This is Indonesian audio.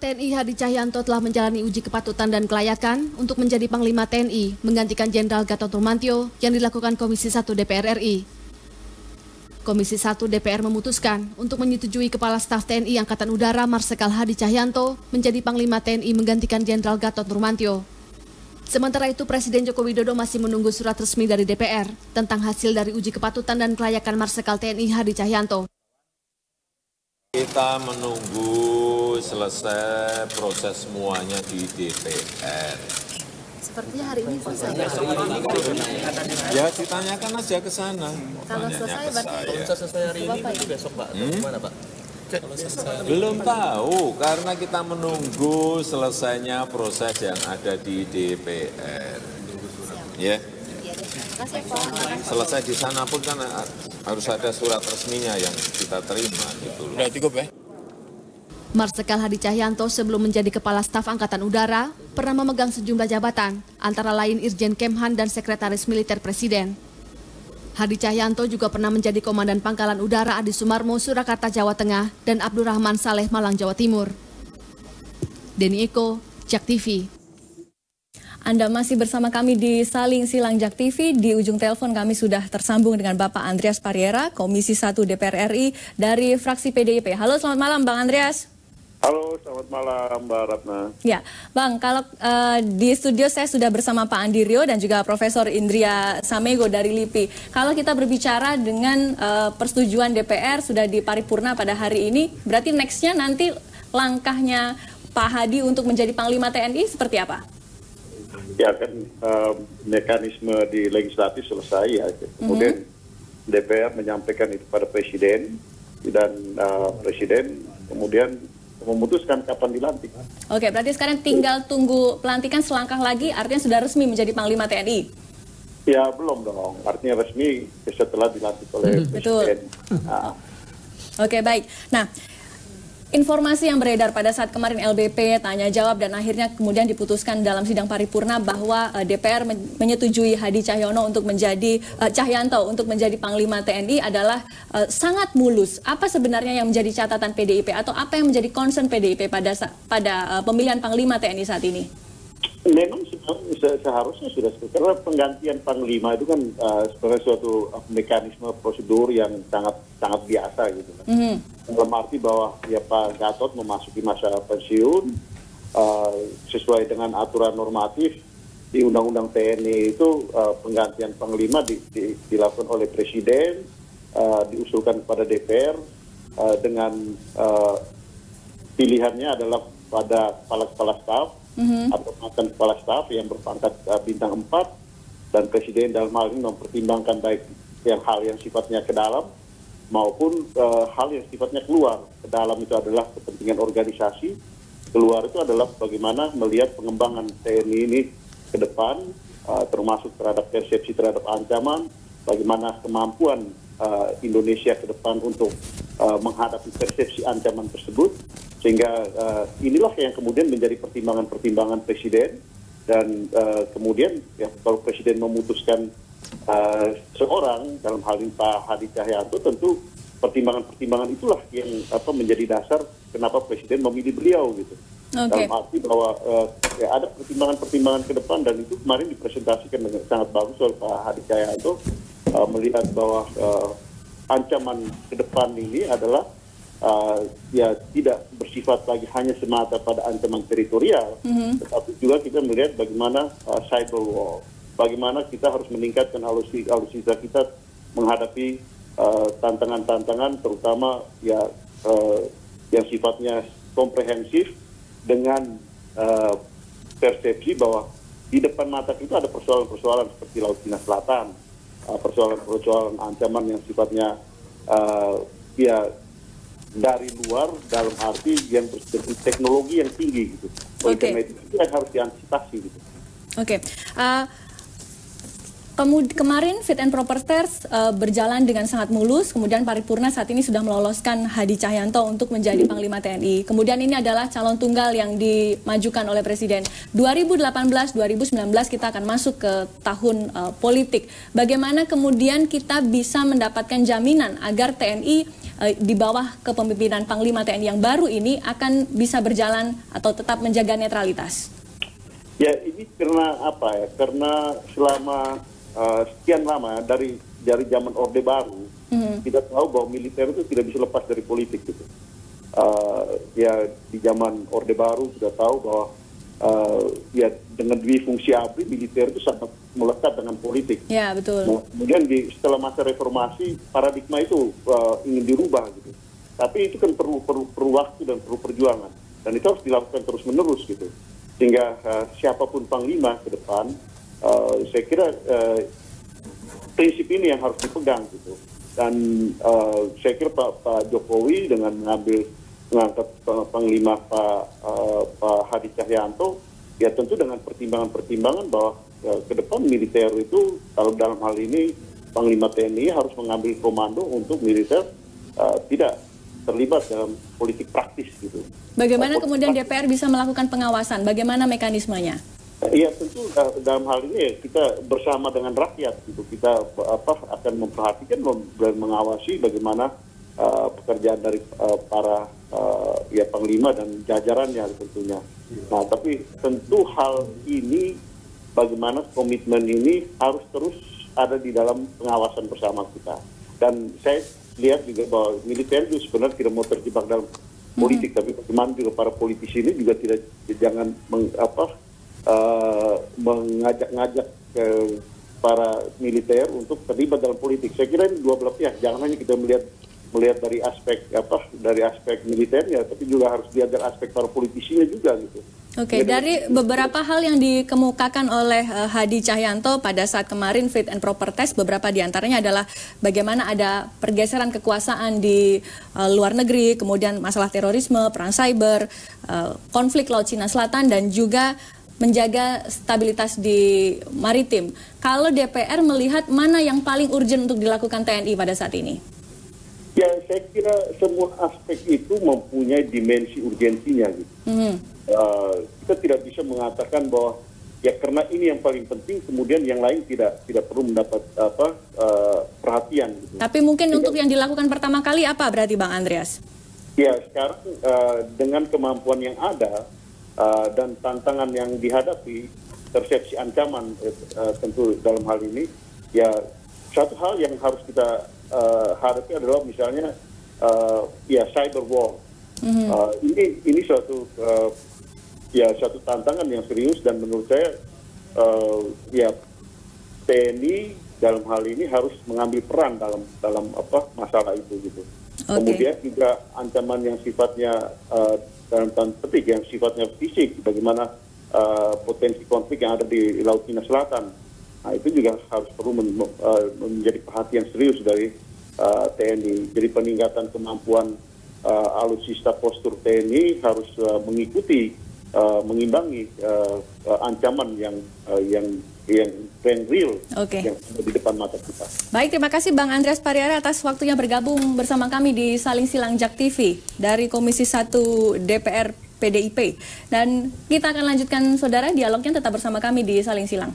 TNI Hadi Cahyanto telah menjalani uji kepatutan dan kelayakan untuk menjadi Panglima TNI menggantikan Jenderal Gatot Nurmantio yang dilakukan Komisi 1 DPR RI. Komisi 1 DPR memutuskan untuk menyetujui Kepala Staf TNI Angkatan Udara Marsikal Hadi Cahyanto menjadi Panglima TNI menggantikan Jenderal Gatot Nurmantio. Sementara itu, Presiden Joko Widodo masih menunggu surat resmi dari DPR tentang hasil dari uji kepatutan dan kelayakan Marsikal TNI Hadi Cahyanto. Kita menunggu selesai proses semuanya di DPR. Sepertinya hari ini selesai. Ya ditanyakan aja ke sana. Kalau selesai berarti selesai hari ini itu besok Pak, gimana Pak? Belum tahu karena kita menunggu selesainya proses yang ada di DPR. Ya. kasih Pak. Selesai di sana pun kan harus ada surat resminya yang kita terima gitu. Udah cukup ya. Marsikal Hadi Cahyanto sebelum menjadi Kepala Staf Angkatan Udara pernah memegang sejumlah jabatan, antara lain Irjen Kemhan dan Sekretaris Militer Presiden. Hadi Cahyanto juga pernah menjadi Komandan Pangkalan Udara Adi Sumarmo, Surakarta, Jawa Tengah, dan Abdurrahman Saleh, Malang, Jawa Timur. Denny Eko, JAK TV. Anda masih bersama kami di Saling Silang JAK TV. Di ujung telepon kami sudah tersambung dengan Bapak Andreas Pariera, Komisi 1 DPR RI dari fraksi PDIP. Halo, selamat malam Bang Andreas. Halo, selamat malam Mbak Ratna. Ya, Bang, kalau di studio saya sudah bersama Pak Andi Ryo dan juga Profesor Indria Samego dari LIPI. Kalau kita berbicara dengan persetujuan DPR sudah di paripurna pada hari ini, berarti next-nya nanti langkahnya Pak Hadi untuk menjadi Panglima TNI seperti apa? Ya kan mekanisme di legislatif selesai ya. Kemudian DPR menyampaikan itu pada Presiden dan Presiden kemudian memutuskan kapan dilantik. Oke, berarti sekarang tinggal tunggu pelantikan selangkah lagi, artinya sudah resmi menjadi Panglima TNI? Ya belum dong, artinya resmi setelah dilantik oleh Presiden. Nah. Oke, baik. Nah, informasi yang beredar pada saat kemarin LBP tanya jawab dan akhirnya kemudian diputuskan dalam sidang paripurna bahwa DPR menyetujui Hadi Cahyanto untuk menjadi Panglima TNI adalah sangat mulus. Apa sebenarnya yang menjadi catatan PDIP atau apa yang menjadi concern PDIP pada pemilihan Panglima TNI saat ini? Memang seharusnya sudah karena penggantian Panglima itu kan sebenarnya suatu mekanisme prosedur yang sangat biasa gitu kan. Dalam arti bahwa ya Pak Gatot memasuki masa pensiun sesuai dengan aturan normatif di Undang-Undang TNI itu penggantian Panglima dilakukan oleh Presiden, diusulkan kepada DPR dengan pilihannya adalah pada kepala staf atau mantan kepala staf yang berpangkat bintang 4 dan Presiden dalam hal ini mempertimbangkan baik hal yang sifatnya ke dalam maupun hal yang sifatnya keluar. Ke dalam itu adalah kepentingan organisasi, keluar itu adalah bagaimana melihat pengembangan TNI ini ke depan, termasuk terhadap persepsi terhadap ancaman, bagaimana kemampuan Indonesia ke depan untuk menghadapi persepsi ancaman tersebut, sehingga inilah yang kemudian menjadi pertimbangan-pertimbangan Presiden dan kemudian ya, kalau Presiden memutuskan seorang dalam hal ini Pak Hadi Cahyanto, tentu pertimbangan-pertimbangan itulah yang menjadi dasar kenapa Presiden memilih beliau gitu. Dalam arti bahwa ya ada pertimbangan-pertimbangan ke depan dan itu kemarin dipresentasikan dengan sangat bagus oleh Pak Hadi Cahyanto melihat bahwa ancaman ke depan ini adalah ya tidak bersifat lagi hanya semata pada ancaman teritorial, tetapi juga kita melihat bagaimana cyber war, bagaimana kita harus meningkatkan alutsista kita menghadapi tantangan-tantangan terutama ya yang sifatnya komprehensif dengan persepsi bahwa di depan mata kita ada persoalan-persoalan seperti Laut Cina Selatan, persoalan-persoalan ancaman yang sifatnya ya dari luar dalam arti yang teknologi yang tinggi gitu. Oleh karena itu harus diantisipasi gitu. Kemarin fit and proper test berjalan dengan sangat mulus, kemudian paripurna saat ini sudah meloloskan Hadi Cahyanto untuk menjadi Panglima TNI. Kemudian ini adalah calon tunggal yang dimajukan oleh Presiden. 2018-2019 kita akan masuk ke tahun politik. Bagaimana kemudian kita bisa mendapatkan jaminan agar TNI di bawah kepemimpinan Panglima TNI yang baru ini akan bisa berjalan atau tetap menjaga netralitas? Ya, ini karena apa ya? Karena selama sekian lama dari zaman Orde Baru, kita tahu bahwa militer itu tidak bisa lepas dari politik gitu. Ya di zaman Orde Baru sudah tahu bahwa ya dengan dui fungsi ABRI militer itu sangat melekat dengan politik. Ya, betul. Nah, kemudian setelah masa reformasi paradigma itu ingin dirubah gitu. Tapi itu kan perlu waktu dan perlu perjuangan, dan itu harus dilakukan terus menerus gitu. Sehingga siapapun panglima ke depan, saya kira prinsip ini yang harus dipegang gitu. Dan saya kira Pak Jokowi dengan mengangkat Panglima Pak Hadi Cahyanto, ya tentu dengan pertimbangan-pertimbangan bahwa ke depan militer itu, kalau dalam hal ini Panglima TNI harus mengambil komando untuk militer tidak terlibat dalam politik praktis gitu. Bagaimana kemudian DPR bisa melakukan pengawasan? Bagaimana mekanismenya? Iya, tentu dalam hal ini ya, kita bersama dengan rakyat gitu. Kita akan memperhatikan dan mengawasi bagaimana pekerjaan dari para ya Panglima dan jajarannya tentunya. Nah, tapi tentu hal ini, bagaimana komitmen ini harus terus ada di dalam pengawasan bersama kita. Dan saya lihat juga bahwa militer itu sebenarnya tidak mau terjebak dalam politik, tapi bagaimana juga para politisi ini juga jangan mengajak-ngajak para militer untuk terlibat dalam politik. Saya kira ini dua belah pihak. Jangan hanya kita melihat dari aspek militernya, tapi juga harus lihat dari aspek para politisinya juga gitu. Oke, dari beberapa hal yang dikemukakan oleh Hadi Cahyanto pada saat kemarin fit and proper test, beberapa diantaranya adalah bagaimana ada pergeseran kekuasaan di luar negeri, kemudian masalah terorisme, perang cyber, konflik Laut Cina Selatan, dan juga menjaga stabilitas di maritim. Kalau DPR melihat mana yang paling urgent untuk dilakukan TNI pada saat ini? Ya, saya kira semua aspek itu mempunyai dimensi urgensinya gitu. Kita tidak bisa mengatakan bahwa ya karena ini yang paling penting, kemudian yang lain tidak perlu mendapat perhatian gitu. Tapi mungkin untuk yang dilakukan pertama kali apa berarti Bang Andreas? Ya, sekarang dengan kemampuan yang ada dan tantangan yang dihadapi, persepsi ancaman tentu dalam hal ini, ya satu hal yang harus kita hadapi adalah misalnya ya cyber war. Ini suatu satu tantangan yang serius, dan menurut saya ya TNI dalam hal ini harus mengambil peran dalam masalah itu gitu. Kemudian juga ancaman yang sifatnya dalam tanda petik yang sifatnya fisik, bagaimana potensi konflik yang ada di Laut Cina Selatan. Nah, itu juga harus perlu menjadi perhatian serius dari TNI. Jadi peningkatan kemampuan alutsista postur TNI harus mengikuti, mengimbangi ancaman yang real yang ada di depan mata kita. Baik, terima kasih Bang Andreas Pariara atas waktunya bergabung bersama kami di Saling Silang Jak TV dari Komisi 1 DPR PDIP. Dan kita akan lanjutkan saudara dialognya, tetap bersama kami di Saling Silang.